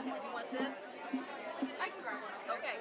You want this? I can grab one. Okay.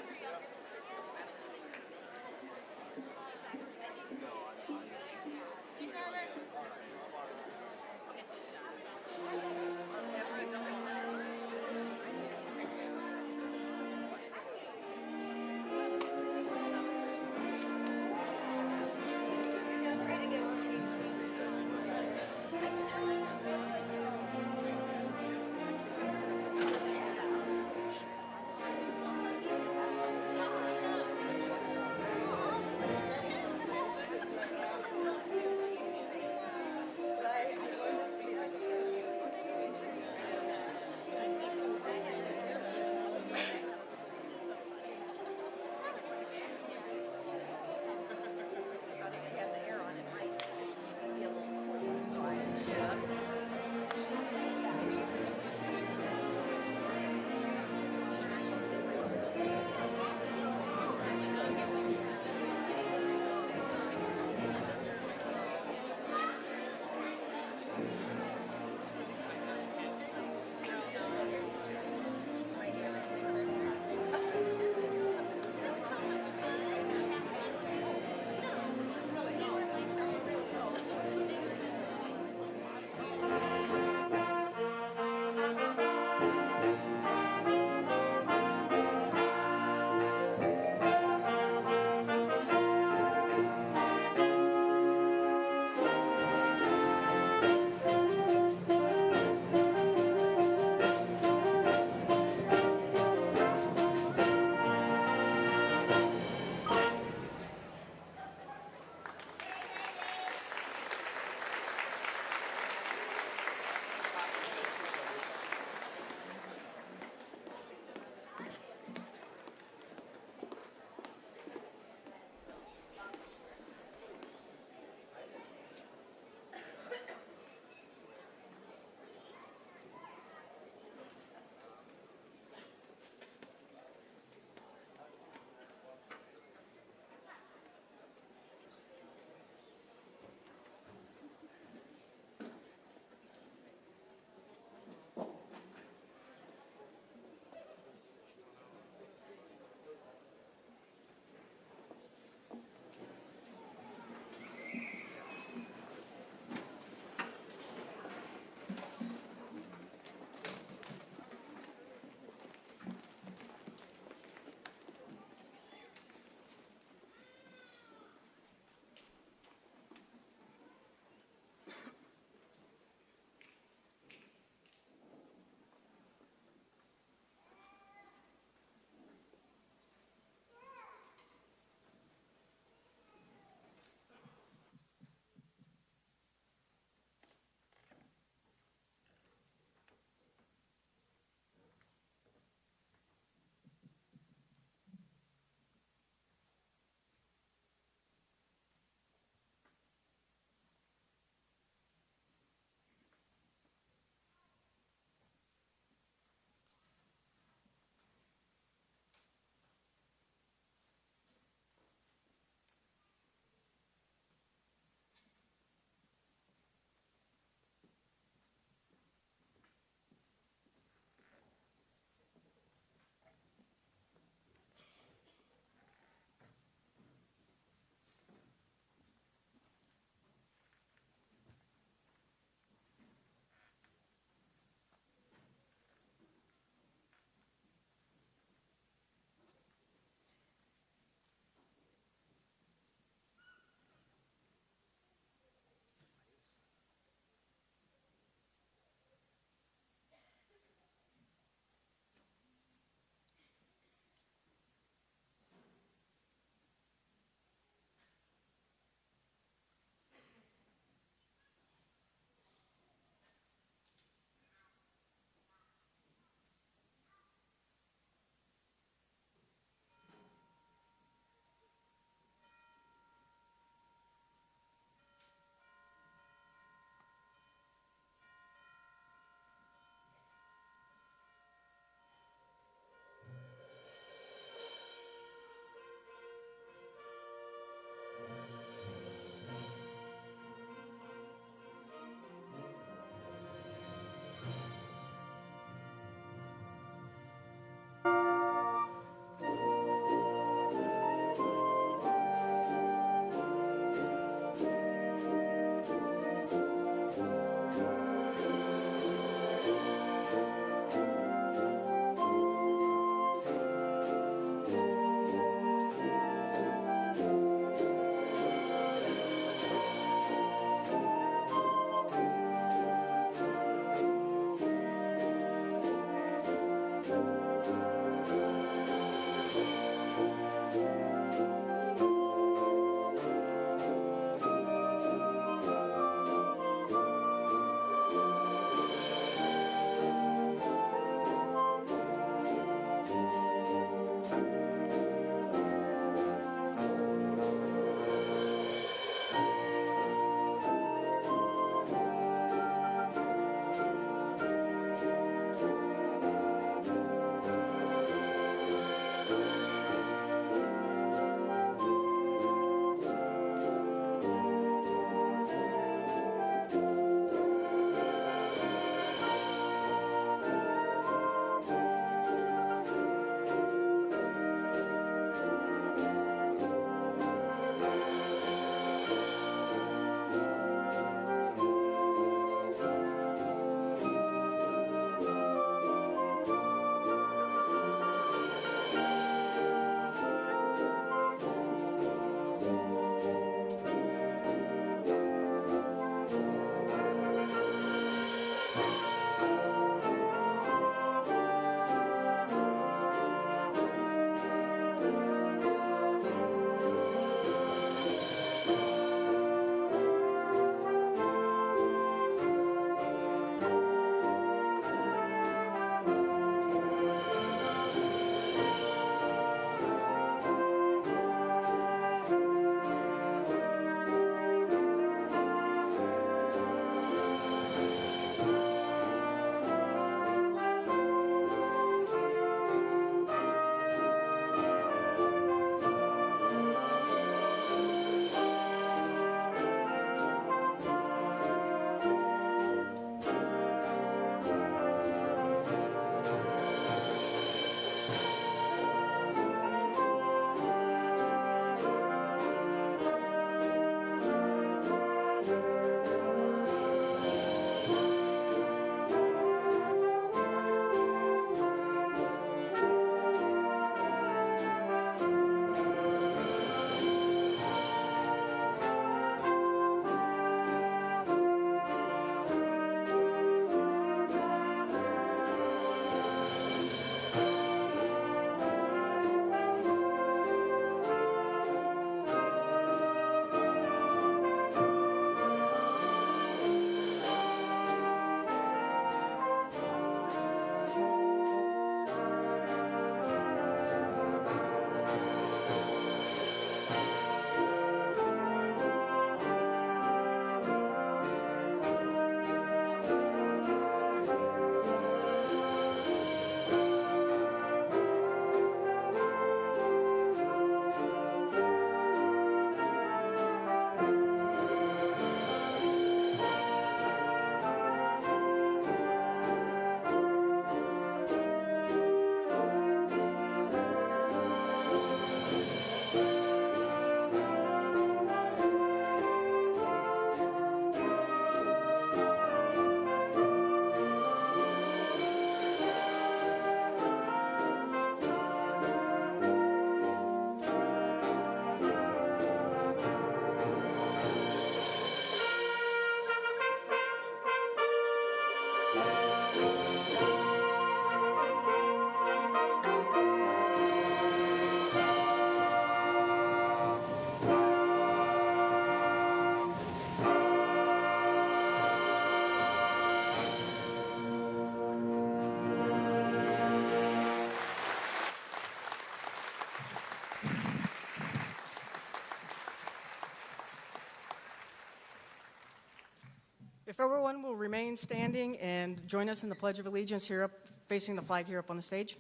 If everyone will remain standing and join us in the Pledge of Allegiance here up, facing the flag here up on the stage.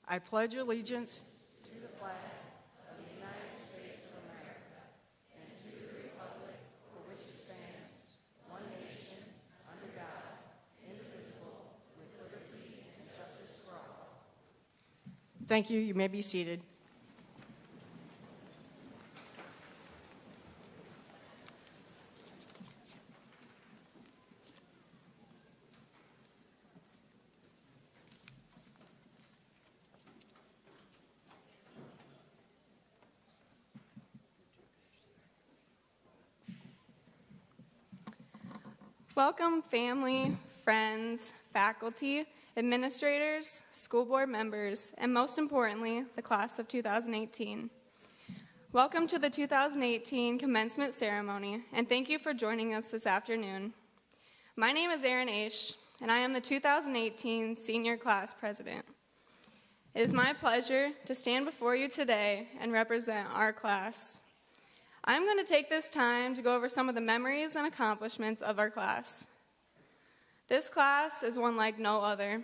I pledge allegiance to the flag of the United States of America and to the republic for which it stands, one nation, under God, indivisible, with liberty and justice for all. Thank you. You may be seated. Welcome, family, friends, faculty, administrators, school board members, and most importantly, the class of 2018. Welcome to the 2018 commencement ceremony, and thank you for joining us this afternoon. My name is Erin Aish, and I am the 2018 senior class president. It is my pleasure to stand before you today and represent our class. I'm going to take this time to go over some of the memories and accomplishments of our class. This class is one like no other.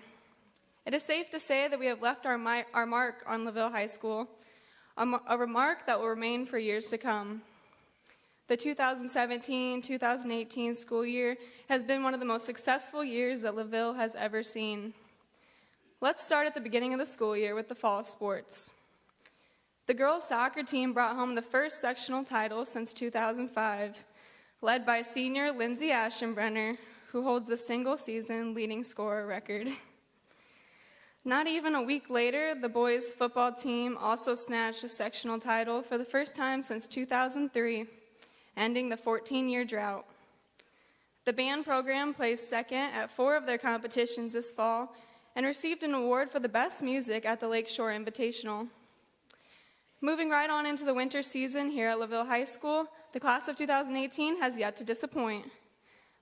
It is safe to say that we have left our mark on LaVille High School, a remark that will remain for years to come. The 2017-2018 school year has been one of the most successful years that LaVille has ever seen. Let's start at the beginning of the school year with the fall sports. The girls' soccer team brought home the first sectional title since 2005, led by senior Lindsay Aschenbrenner, who holds the single-season leading scorer record. Not even a week later, the boys' football team also snatched a sectional title for the first time since 2003, ending the 14-year drought. The band program placed second at 4 of their competitions this fall and received an award for the best music at the Lakeshore Invitational. Moving right on into the winter season here at LaVille High School, the class of 2018 has yet to disappoint.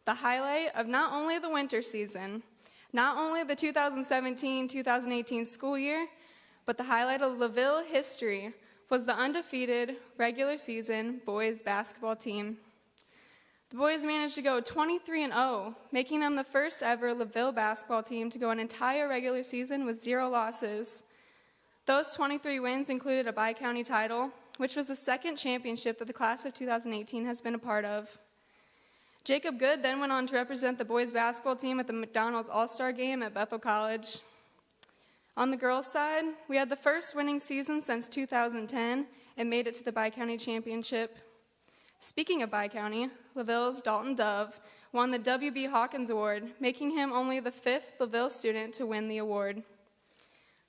The highlight of not only the winter season, not only the 2017-2018 school year, but the highlight of LaVille history was the undefeated regular season boys basketball team. The boys managed to go 23-0, making them the first ever LaVille basketball team to go an entire regular season with 0 losses. Those 23 wins included a bi-county title, which was the second championship that the class of 2018 has been a part of. Jacob Good then went on to represent the boys basketball team at the McDonald's All-Star Game at Bethel College. On the girls' side, we had the first winning season since 2010 and made it to the bi-county championship. Speaking of bi-county, LaVille's Dalton Dove won the W.B. Hawkins Award, making him only the 5th LaVille student to win the award.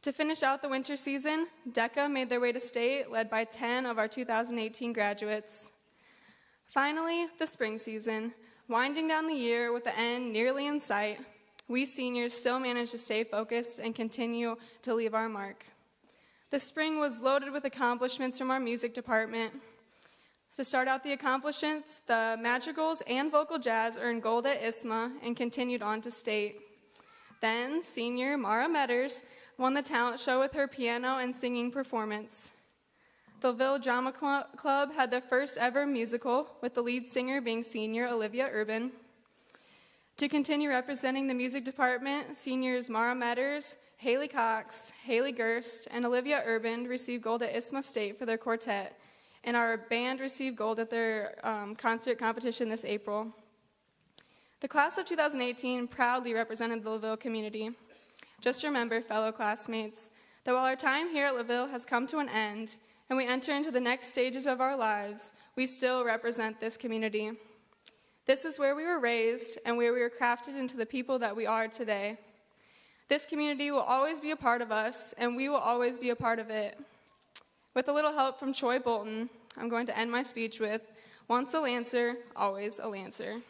To finish out the winter season, DECA made their way to state, led by 10 of our 2018 graduates. Finally, the spring season. Winding down the year with the end nearly in sight, we seniors still managed to stay focused and continue to leave our mark. The spring was loaded with accomplishments from our music department. To start out the accomplishments, the Madrigals and Vocal Jazz earned gold at ISMA and continued on to state. Then, senior Mara Metters won the talent show with her piano and singing performance. The LaVille Drama Club had their first ever musical, with the lead singer being senior Olivia Urban. To continue representing the music department, seniors Mara Metters, Haley Cox, Haley Gerst, and Olivia Urban received gold at ISMA State for their quartet, and our band received gold at their concert competition this April. The class of 2018 proudly represented the LaVille community. Just remember, fellow classmates, that while our time here at LaVille has come to an end and we enter into the next stages of our lives, we still represent this community. This is where we were raised and where we were crafted into the people that we are today. This community will always be a part of us, and we will always be a part of it. With a little help from Troy Bolton, I'm going to end my speech with, once a Lancer, always a Lancer.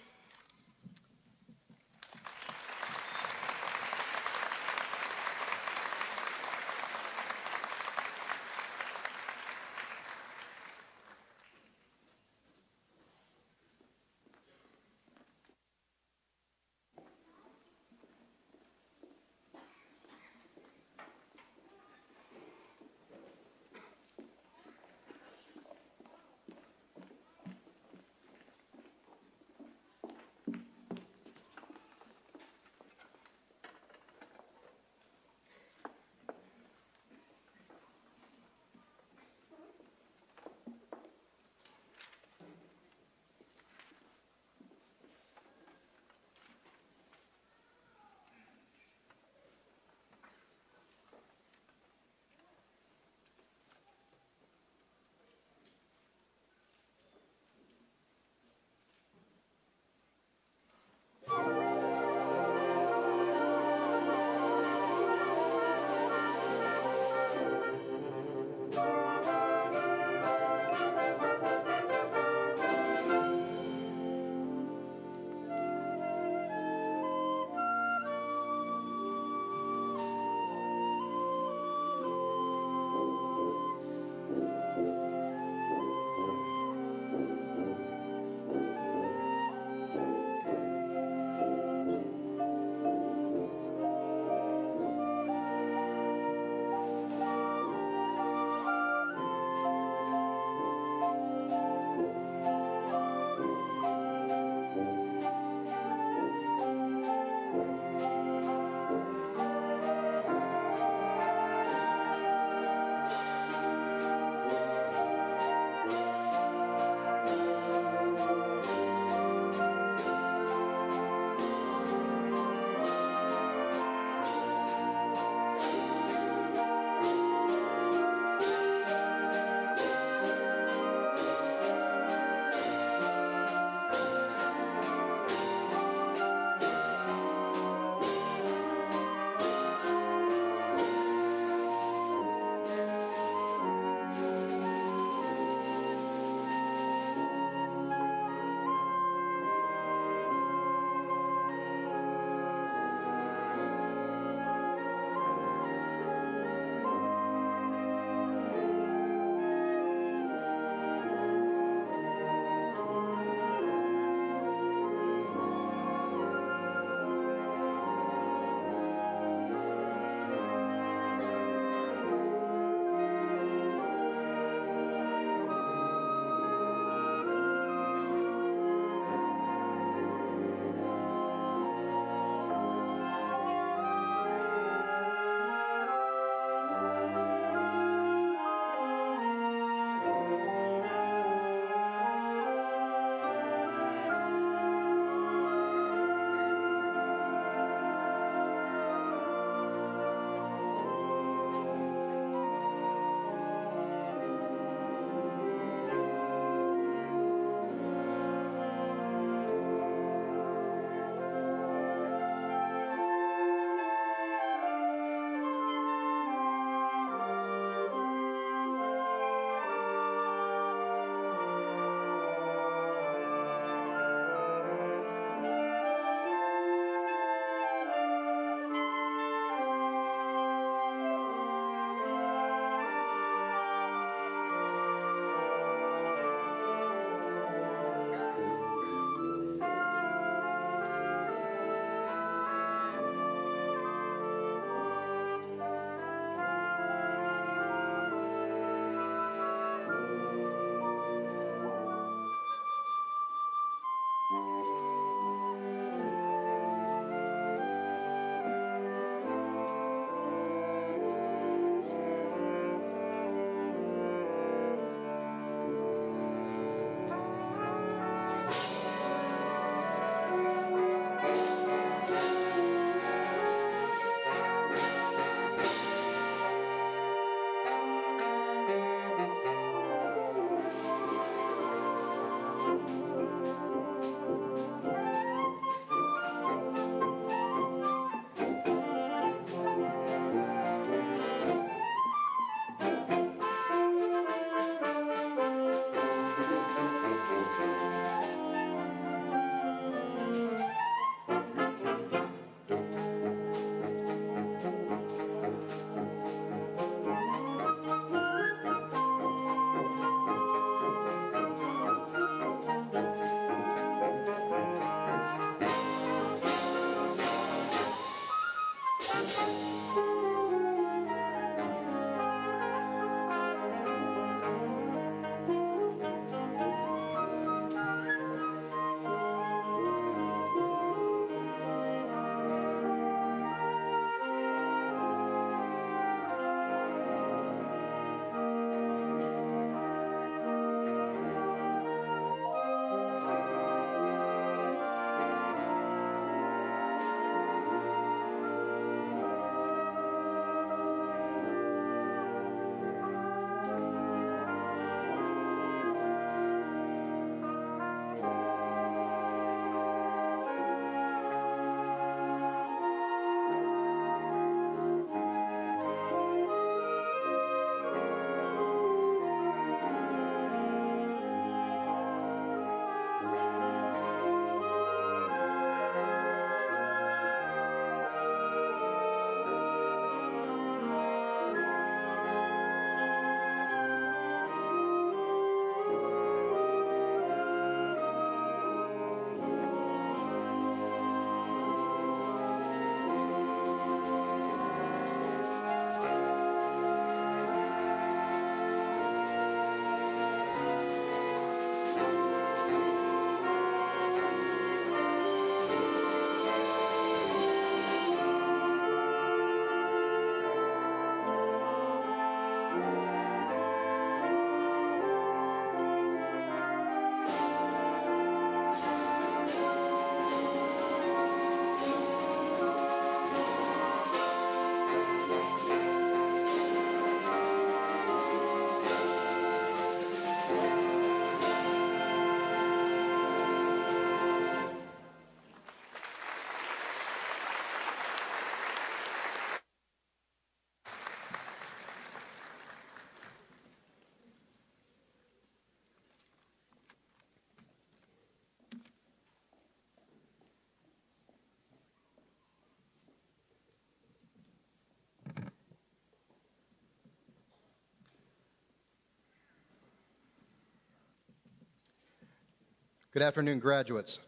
Good afternoon, graduates,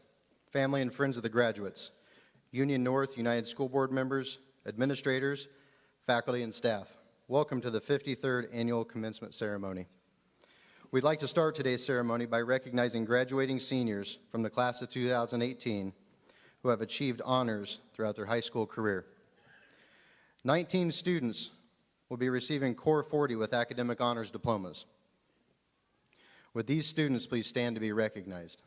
family and friends of the graduates, Union North United School Board members, administrators, faculty, and staff. Welcome to the 53rd Annual Commencement Ceremony. We'd like to start today's ceremony by recognizing graduating seniors from the class of 2018 who have achieved honors throughout their high school career. 19 students will be receiving Core 40 with academic honors diplomas. Would these students please stand to be recognized?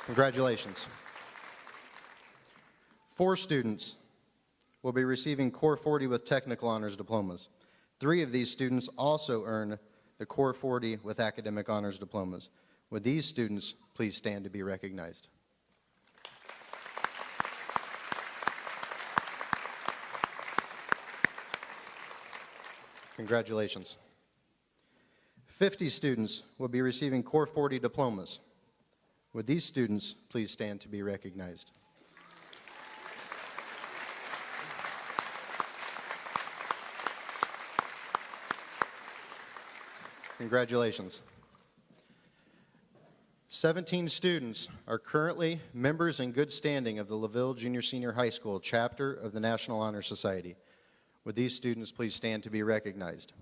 Congratulations. 4 students will be receiving Core 40 with technical honors diplomas. 3 of these students also earn the Core 40 with academic honors diplomas. Would these students please stand to be recognized? Congratulations. 50 students will be receiving Core 40 diplomas. Would these students please stand to be recognized? Congratulations. 17 students are currently members in good standing of the LaVille Junior-Senior High School chapter of the National Honor Society. Would these students please stand to be recognized?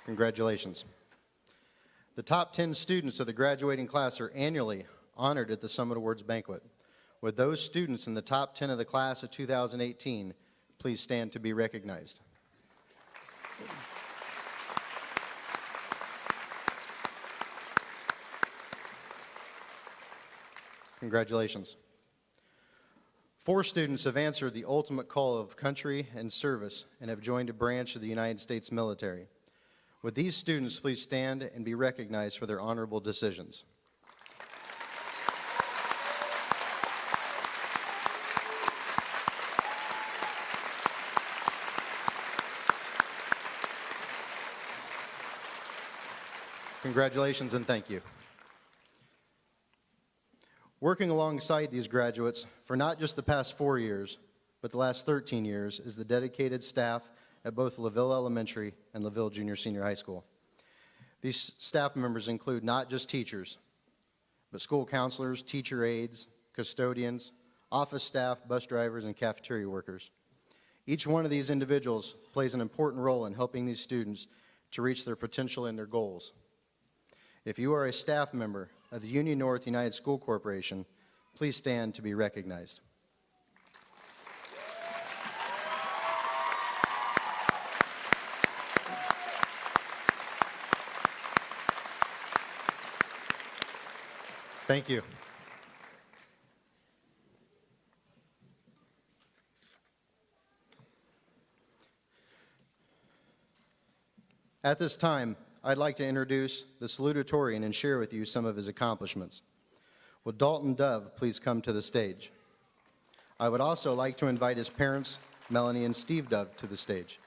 Congratulations. The top 10 students of the graduating class are annually honored at the Summit Awards banquet. Would those students in the top 10 of the class of 2018 please stand to be recognized? Congratulations. 4 students have answered the ultimate call of country and service and have joined a branch of the United States military. Would these students please stand and be recognized for their honorable decisions? Congratulations and thank you. Working alongside these graduates for not just the past 4 years, but the last 13 years is the dedicated staff at both LaVille Elementary and LaVille Junior-Senior High School. These staff members include not just teachers, but school counselors, teacher aides, custodians, office staff, bus drivers, and cafeteria workers. Each one of these individuals plays an important role in helping these students to reach their potential and their goals. If you are a staff member of the Union North United School Corporation, please stand to be recognized. Thank you. At this time, I'd like to introduce the Salutatorian and share with you some of his accomplishments. Will Dalton Dove please come to the stage? I would also like to invite his parents, Melanie and Steve Dove, to the stage.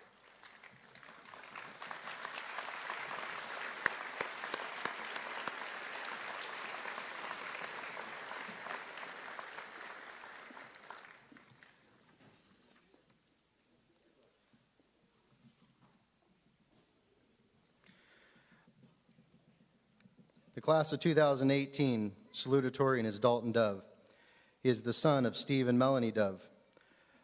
The class of 2018 salutatorian is Dalton Dove. He is the son of Steve and Melanie Dove.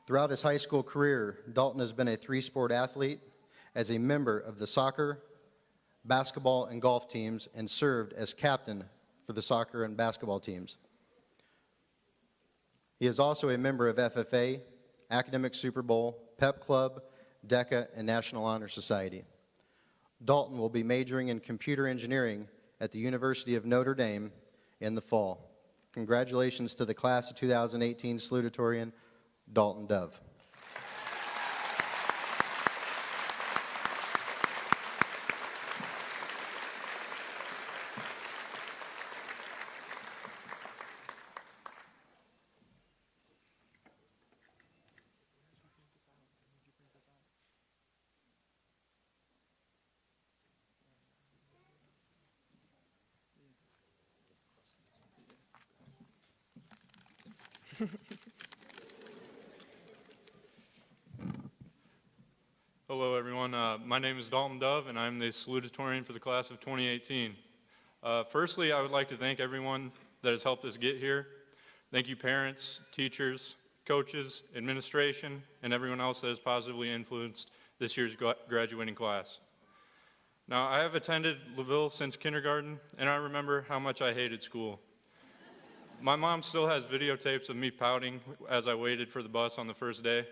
Throughout his high school career, Dalton has been a 3-sport athlete as a member of the soccer, basketball, and golf teams and served as captain for the soccer and basketball teams. He is also a member of FFA, Academic Super Bowl, Pep Club, DECA, and National Honor Society. Dalton will be majoring in computer engineering at the University of Notre Dame in the fall. Congratulations to the class of 2018 salutatorian, Dalton Dove. Hello, everyone. My name is Dalton Dove, and I'm the Salutatorian for the class of 2018. Firstly, I would like to thank everyone that has helped us get here. Thank you, parents, teachers, coaches, administration, and everyone else that has positively influenced this year's graduating class. Now, I have attended LaVille since kindergarten, and I remember how much I hated school. My mom still has videotapes of me pouting as I waited for the bus on the first day.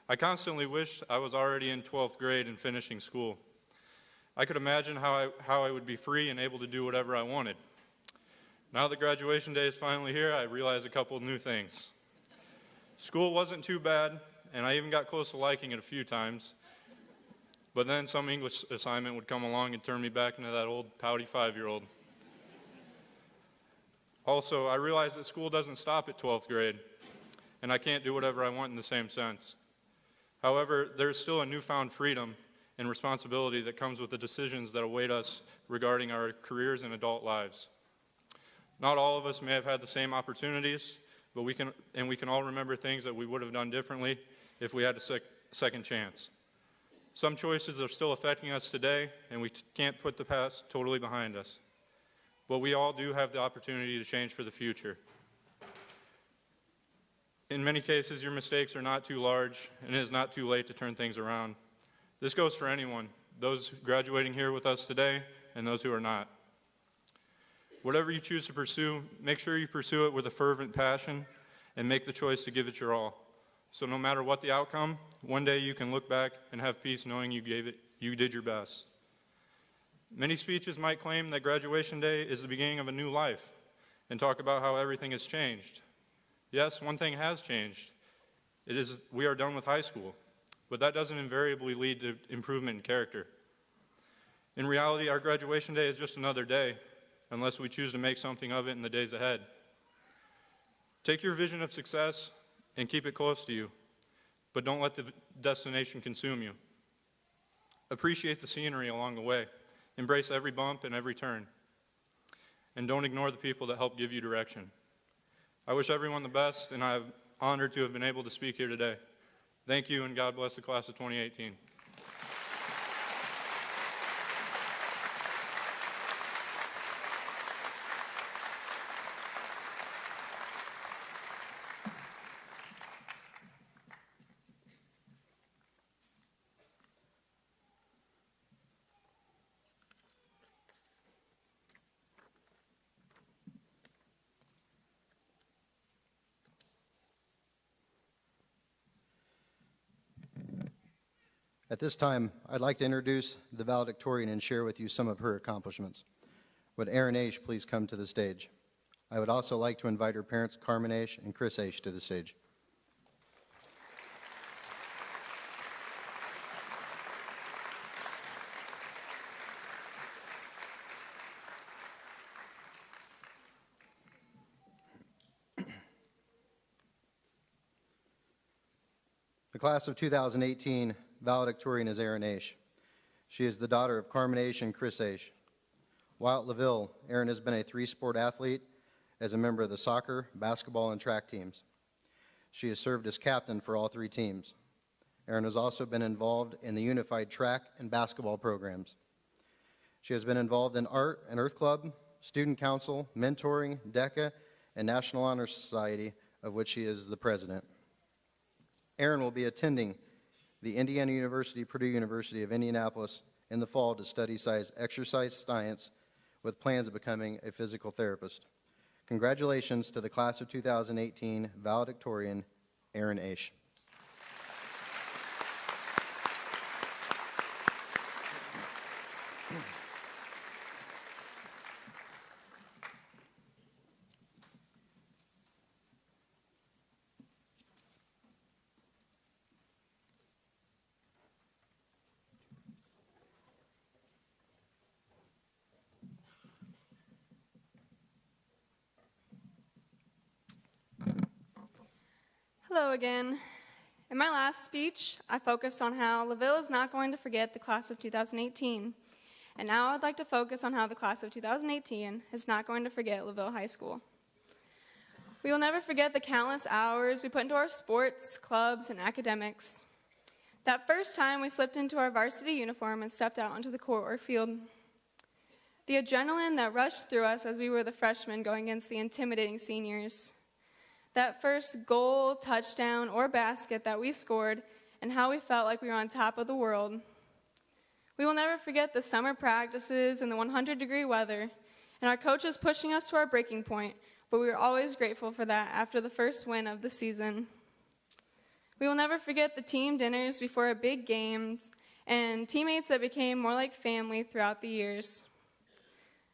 I constantly wished I was already in 12th grade and finishing school. I could imagine how I would be free and able to do whatever I wanted. Now that graduation day is finally here, I realize a couple of new things. School wasn't too bad, and I even got close to liking it a few times. But then some English assignment would come along and turn me back into that old pouty 5-year-old. Also, I realized that school doesn't stop at 12th grade, and I can't do whatever I want in the same sense. However, there's still a newfound freedom and responsibility that comes with the decisions that await us regarding our careers and adult lives. Not all of us may have had the same opportunities, but we can all remember things that we would have done differently if we had a second chance. Some choices are still affecting us today, and we can't put the past totally behind us. But we all do have the opportunity to change for the future. In many cases, your mistakes are not too large, and it is not too late to turn things around. This goes for anyone, those graduating here with us today, and those who are not. Whatever you choose to pursue, make sure you pursue it with a fervent passion, and make the choice to give it your all. So no matter what the outcome, one day you can look back and have peace knowing you did your best. Many speeches might claim that graduation day is the beginning of a new life and talk about how everything has changed. Yes, one thing has changed. We are done with high school, but that doesn't invariably lead to improvement in character. In reality, our graduation day is just another day, unless we choose to make something of it in the days ahead. Take your vision of success and keep it close to you, but don't let the destination consume you. Appreciate the scenery along the way. Embrace every bump and every turn. And don't ignore the people that help give you direction. I wish everyone the best, and I'm honored to have been able to speak here today. Thank you, and God bless the class of 2018. At this time, I'd like to introduce the valedictorian and share with you some of her accomplishments. Would Erin Aish please come to the stage? I would also like to invite her parents, Carmen Aish and Chris Aish, to the stage. The class of 2018 valedictorian is Erin Aish. She is the daughter of Carmen Aish and Chris Aish. While at LaVille, Erin has been a 3-sport athlete as a member of the soccer, basketball, and track teams. She has served as captain for all 3 teams. Erin has also been involved in the unified track and basketball programs. She has been involved in art and Earth Club, student council, mentoring, DECA, and National Honor Society, of which she is the president. Erin will be attending the Indiana University, Purdue University of Indianapolis in the fall to study exercise science with plans of becoming a physical therapist. Congratulations to the class of 2018 valedictorian, Erin Aish. Hello again. In my last speech, I focused on how LaVille is not going to forget the class of 2018. And now I'd like to focus on how the class of 2018 is not going to forget LaVille High School. We will never forget the countless hours we put into our sports, clubs, and academics. That first time we slipped into our varsity uniform and stepped out onto the court or field. The adrenaline that rushed through us as we were the freshmen going against the intimidating seniors. That first goal, touchdown, or basket that we scored and how we felt like we were on top of the world. We will never forget the summer practices and the 100-degree weather and our coaches pushing us to our breaking point, but we were always grateful for that after the first win of the season. We will never forget the team dinners before our big games and teammates that became more like family throughout the years.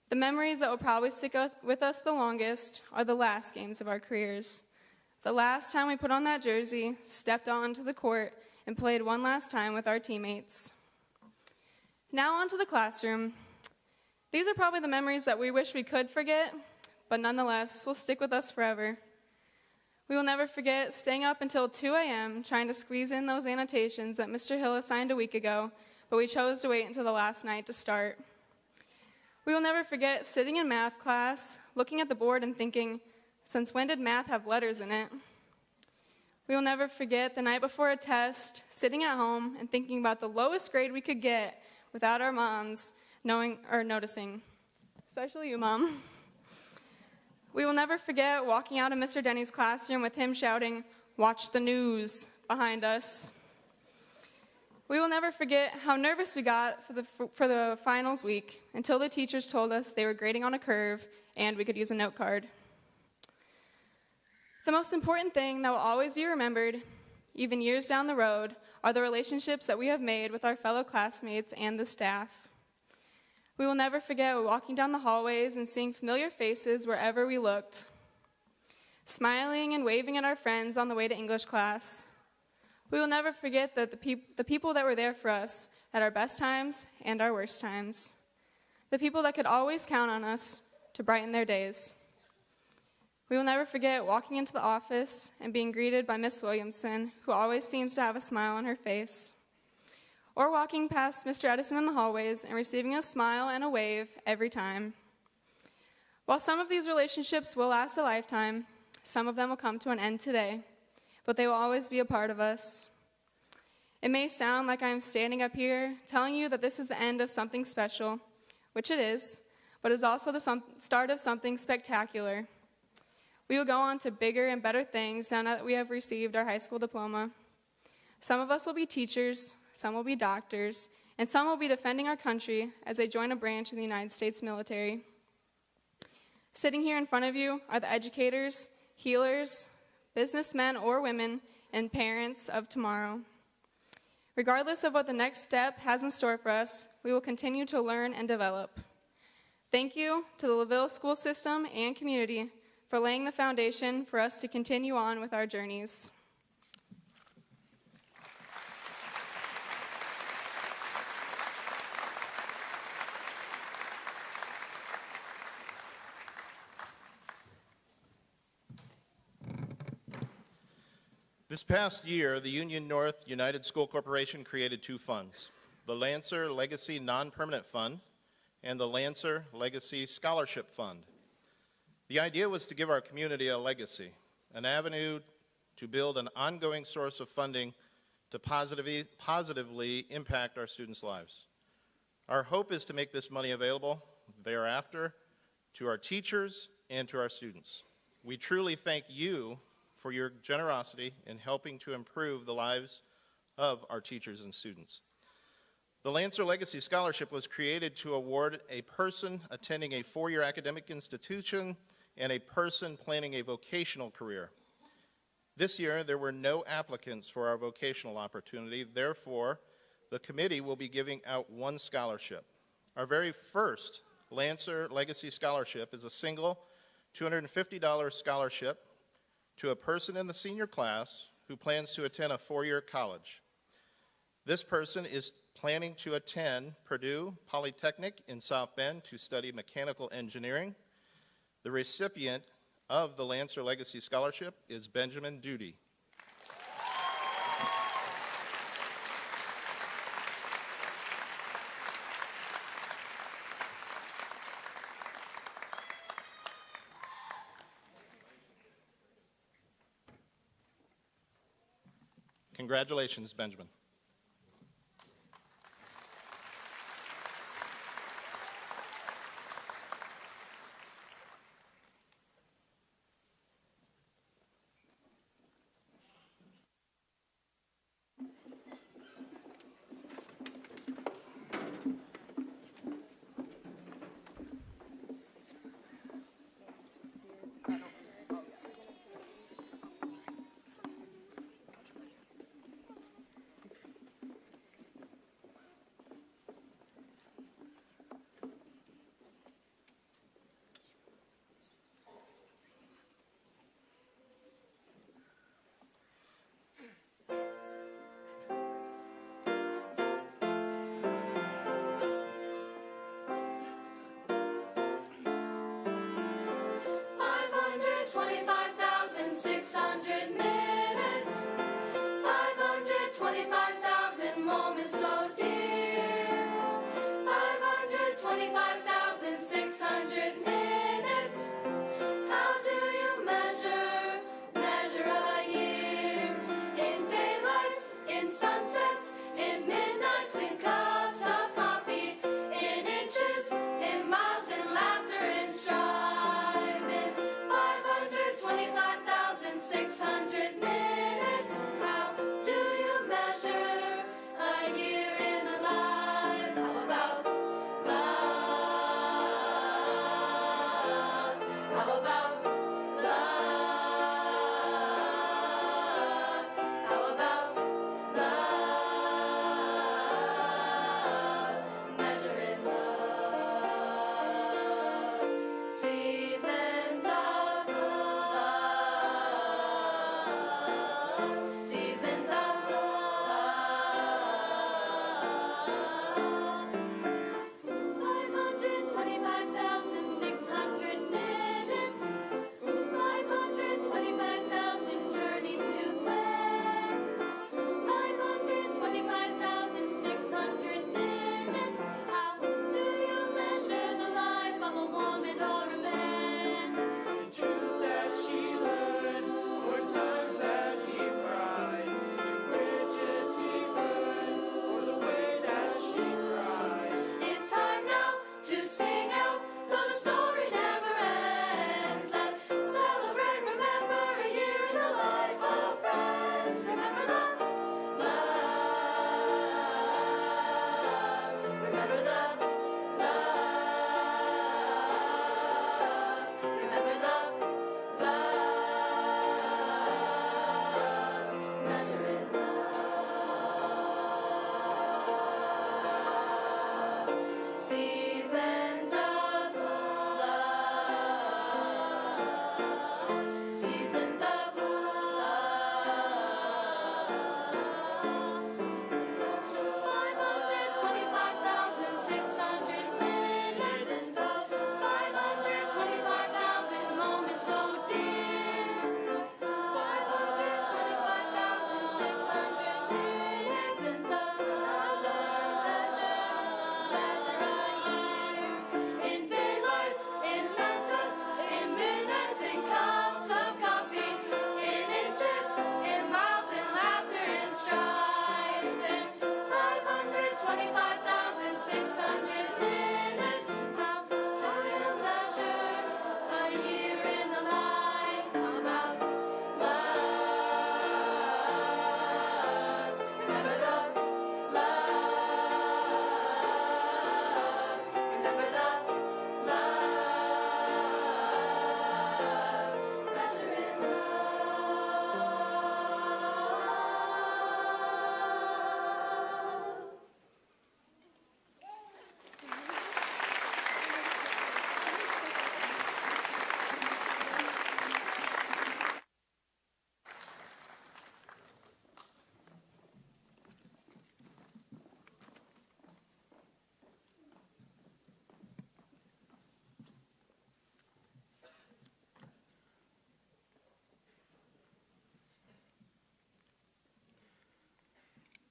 The memories that will probably stick with us the longest are the last games of our careers. The last time we put on that jersey, stepped onto the court, and played one last time with our teammates. Now onto the classroom. These are probably the memories that we wish we could forget, but nonetheless will stick with us forever. We will never forget staying up until 2 a.m. trying to squeeze in those annotations that Mr. Hill assigned a week ago, but we chose to wait until the last night to start. We will never forget sitting in math class, looking at the board and thinking, since when did math have letters in it? We will never forget the night before a test, sitting at home and thinking about the lowest grade we could get without our moms knowing or noticing, especially you, Mom. We will never forget walking out of Mr. Denny's classroom with him shouting, "Watch the news," behind us. We will never forget how nervous we got for the finals week until the teachers told us they were grading on a curve and we could use a note card. The most important thing that will always be remembered, even years down the road, are the relationships that we have made with our fellow classmates and the staff. We will never forget walking down the hallways and seeing familiar faces wherever we looked, smiling and waving at our friends on the way to English class. We will never forget that the people that were there for us at our best times and our worst times, the people that could always count on us to brighten their days. We will never forget walking into the office and being greeted by Miss Williamson, who always seems to have a smile on her face, or walking past Mr. Edison in the hallways and receiving a smile and a wave every time. While some of these relationships will last a lifetime, some of them will come to an end today, but they will always be a part of us. It may sound like I'm standing up here telling you that this is the end of something special, which it is, but is also the start of something spectacular. We will go on to bigger and better things now that we have received our high school diploma. Some of us will be teachers, some will be doctors, and some will be defending our country as they join a branch in the United States military. Sitting here in front of you are the educators, healers, businessmen or women, and parents of tomorrow. Regardless of what the next step has in store for us, we will continue to learn and develop. Thank you to the LaVille school system and community for laying the foundation for us to continue on with our journeys. This past year, the Union North United School Corporation created two funds, the Lancer Legacy Non-Permanent Fund and the Lancer Legacy Scholarship Fund. The idea was to give our community a legacy, an avenue to build an ongoing source of funding to positively impact our students' lives. Our hope is to make this money available thereafter to our teachers and to our students. We truly thank you for your generosity in helping to improve the lives of our teachers and students. The Lancer Legacy Scholarship was created to award a person attending a four-year academic institution and a person planning a vocational career. This year, there were no applicants for our vocational opportunity. Therefore, the committee will be giving out one scholarship. Our very first Lancer Legacy Scholarship is a single $250 scholarship to a person in the senior class who plans to attend a four-year college. This person is planning to attend Purdue Polytechnic in South Bend to study mechanical engineering. The recipient of the Lancer Legacy Scholarship is Benjamin Duty. Congratulations, Benjamin.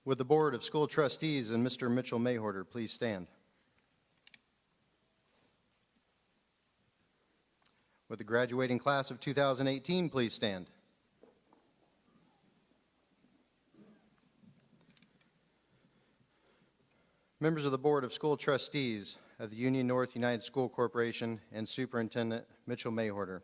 Would the Board of School Trustees and Mr. Mitchell Mayhorter please stand? Would the graduating class of 2018 please stand? Members of the Board of School Trustees of the Union North United School Corporation and Superintendent Mitchell Mayhorter.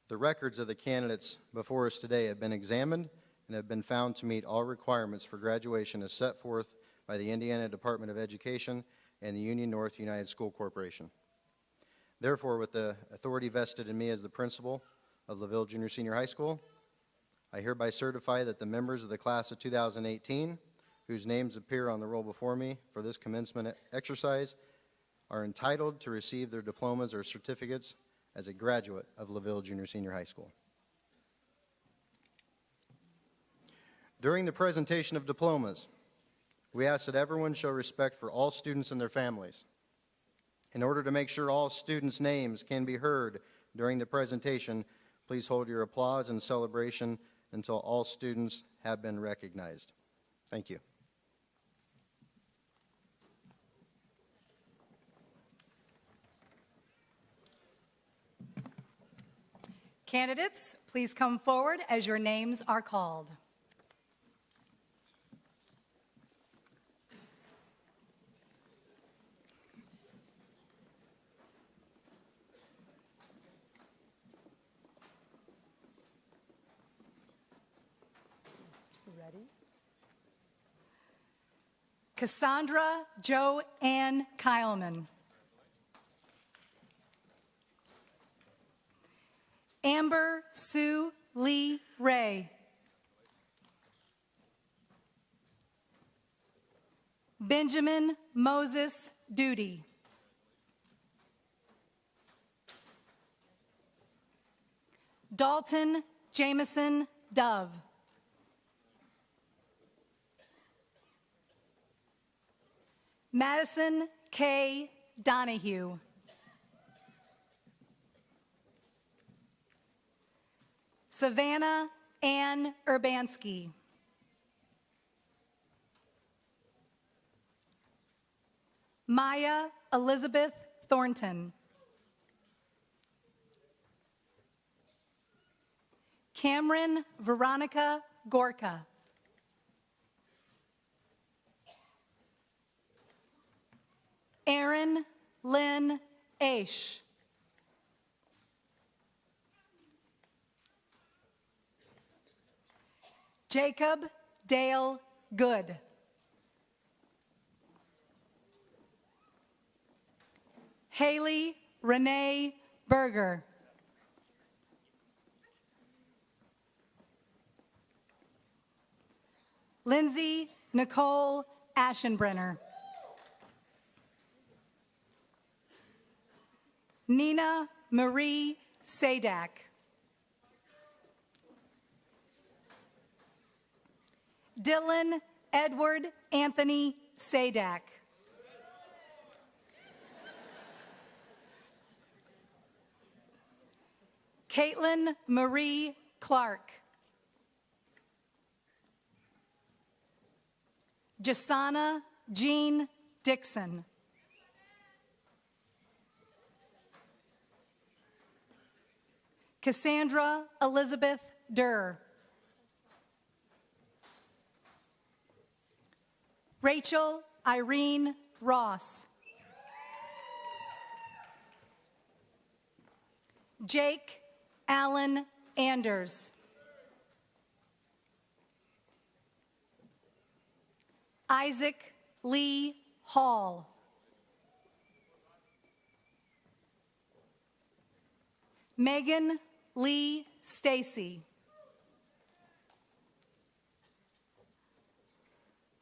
The records of the candidates before us today have been examined and have been found to meet all requirements for graduation as set forth by the Indiana Department of Education and the Union North United School Corporation. Therefore, with the authority vested in me as the principal of LaVille Junior Senior High School, I hereby certify that the members of the class of 2018, whose names appear on the roll before me for this commencement exercise, are entitled to receive their diplomas or certificates as a graduate of LaVille Junior Senior High School. During the presentation of diplomas, we ask that everyone show respect for all students and their families. In order to make sure all students' names can be heard during the presentation, please hold your applause and celebration until all students have been recognized. Thank you. Candidates, please come forward as your names are called. Ready? Cassandra Joanne Kyleman. Amber Sue Lee Ray. Benjamin Moses Duty. Dalton Jameson Dove. Madison K. Donahue. Savannah Ann Urbanski. Maya Elizabeth Thornton. Cameron Veronica Gorka. Erin Lynn Aish. Jacob Dale Good. Haley Renee Berger. Lindsay Nicole Aschenbrenner. Nina Marie Sadak. Dylan Edward Anthony Sadak. Caitlin Marie Clark. Jasana Jean Dixon. Cassandra Elizabeth Durr. Rachel Irene Ross. Jake Allen Anders. Isaac Lee Hall. Megan Lee Stacy.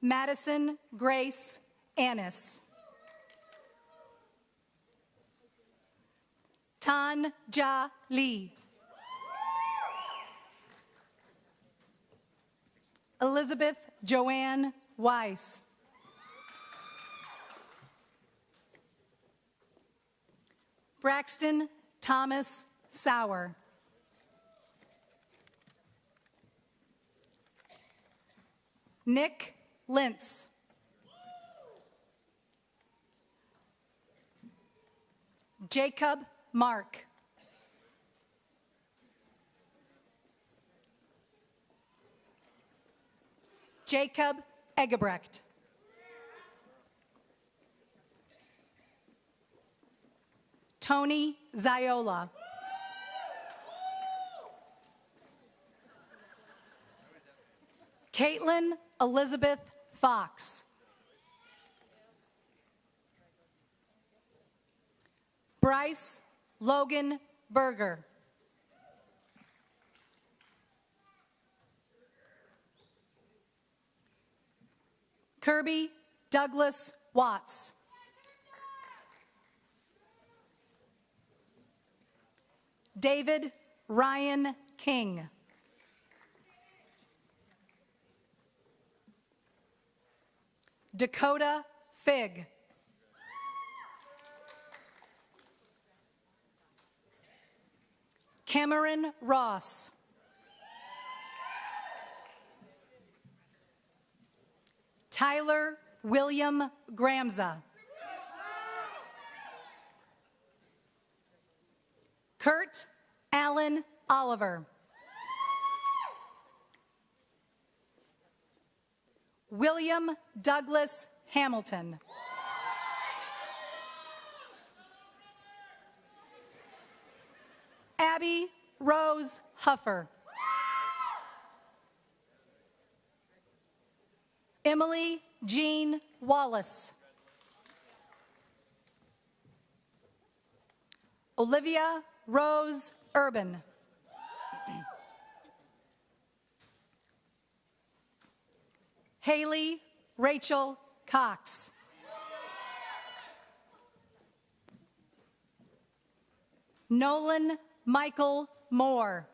Madison Grace Annis. Tan Ja Lee. Elizabeth Joanne Weiss. Braxton Thomas Sauer. Nick Lentz. Jacob Mark. Jacob Egebrecht. Tony Ziola. Caitlin Elizabeth Fox. Bryce Logan Berger. Kirby Douglas Watts. David Ryan King. Dakota Fig. Cameron Ross. Tyler William Gramza. Kurt Allen Oliver. William Douglas Hamilton. Abby Rose Huffer. Emily Jean Wallace. Olivia Rose Urban. Haley Rachel Cox. Nolan Michael Moore.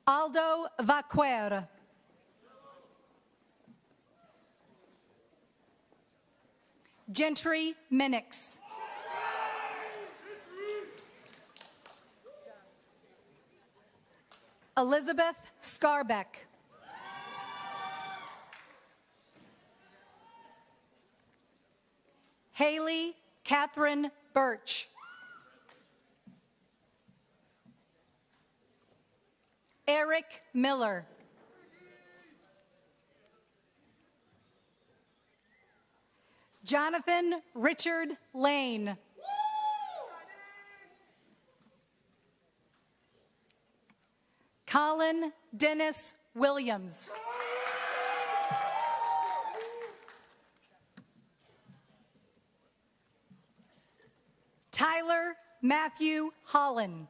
Aldo Vaquer. Gentry Minix. Elizabeth Scarbeck. Haley Catherine Birch. Eric Miller. Jonathan Richard Lane. Colin Dennis Williams. Tyler Matthew Holland.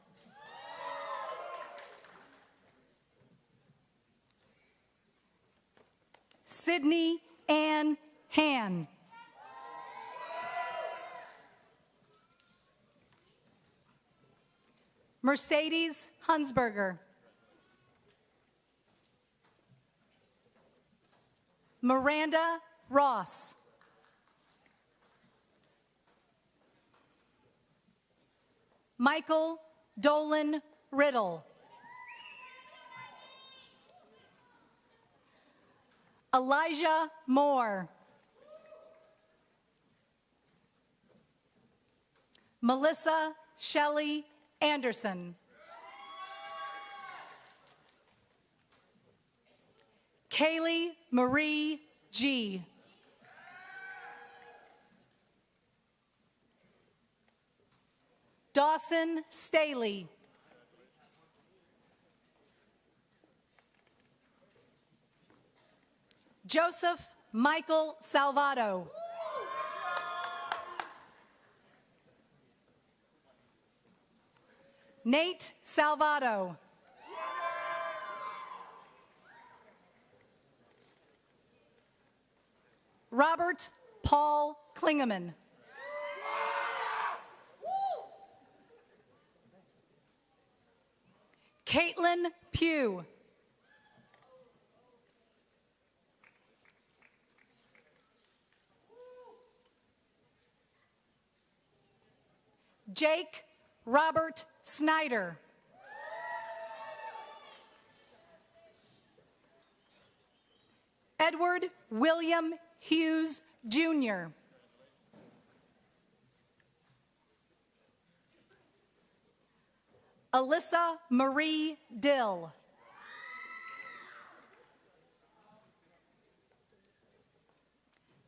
Sydney Ann Han. Mercedes Hunsberger. Miranda Ross. Michael Dolan Riddle. Elijah Moore. Melissa Shelley Anderson. Kaylee Marie G. Dawson Staley. Joseph Michael Salvato. Nate Salvato. Robert Paul Klingeman. Caitlin Pugh. Jake Robert Snyder. Edward William Hughes, Jr. Alyssa Marie Dill.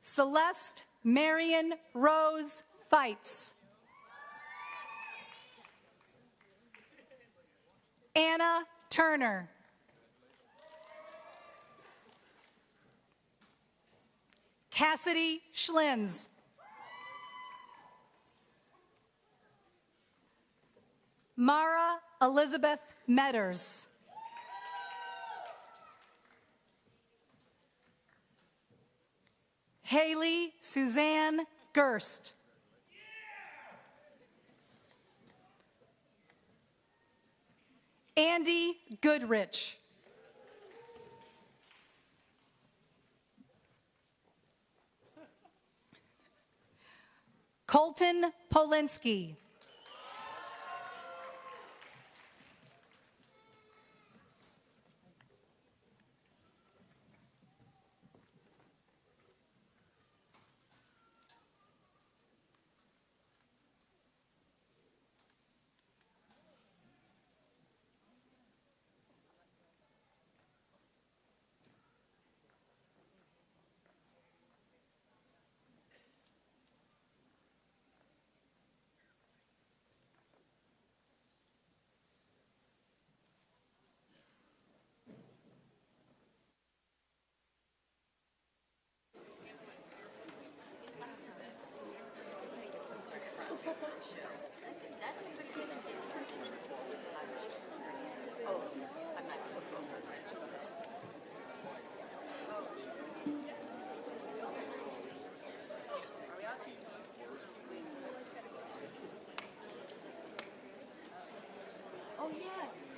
Celeste Marion Rose Fights. Anna Turner. Cassidy Schlins. Mara Elizabeth Metters. Haley Suzanne Gerst. Andy Goodrich. Colton Polinsky. Oh, yes.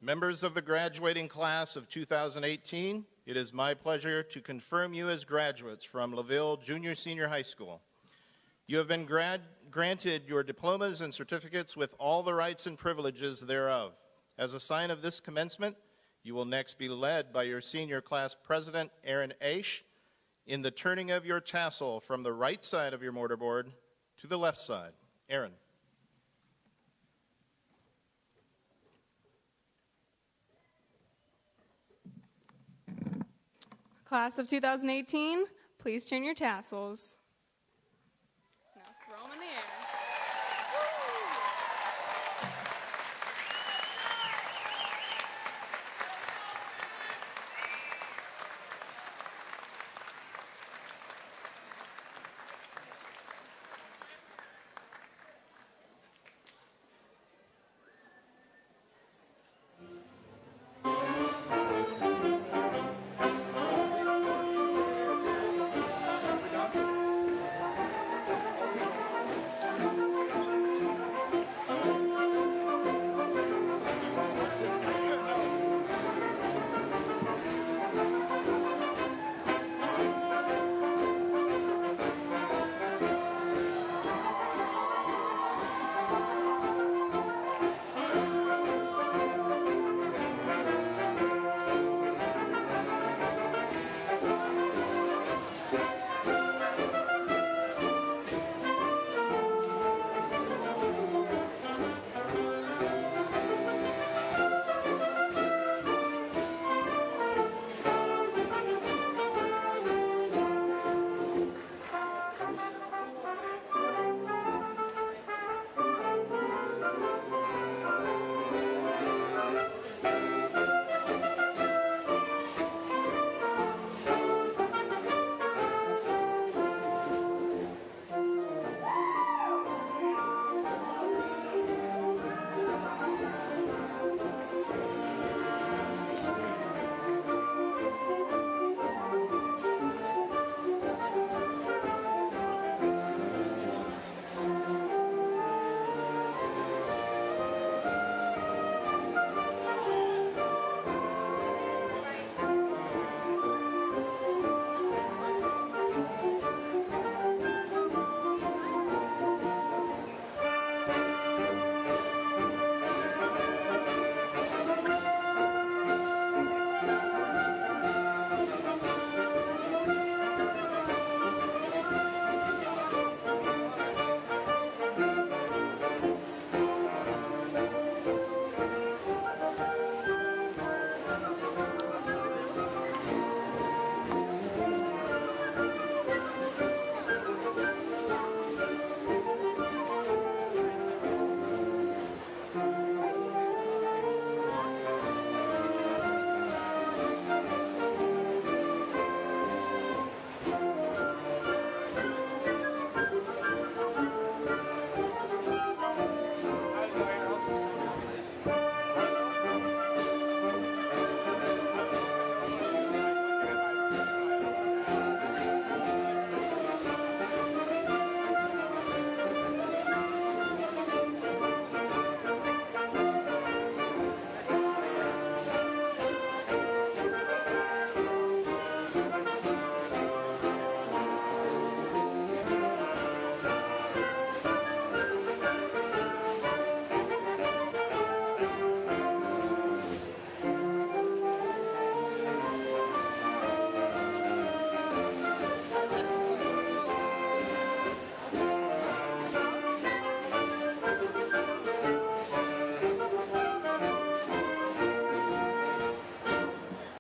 Members of the graduating class of 2018, it is my pleasure to confirm you as graduates from LaVille Junior Senior High School. You have been granted your diplomas and certificates with all the rights and privileges thereof. As a sign of this commencement, you will next be led by your senior class president, Aaron Aish, in the turning of your tassel from the right side of your mortarboard to the left side. Aaron. Class of 2018, please turn your tassels.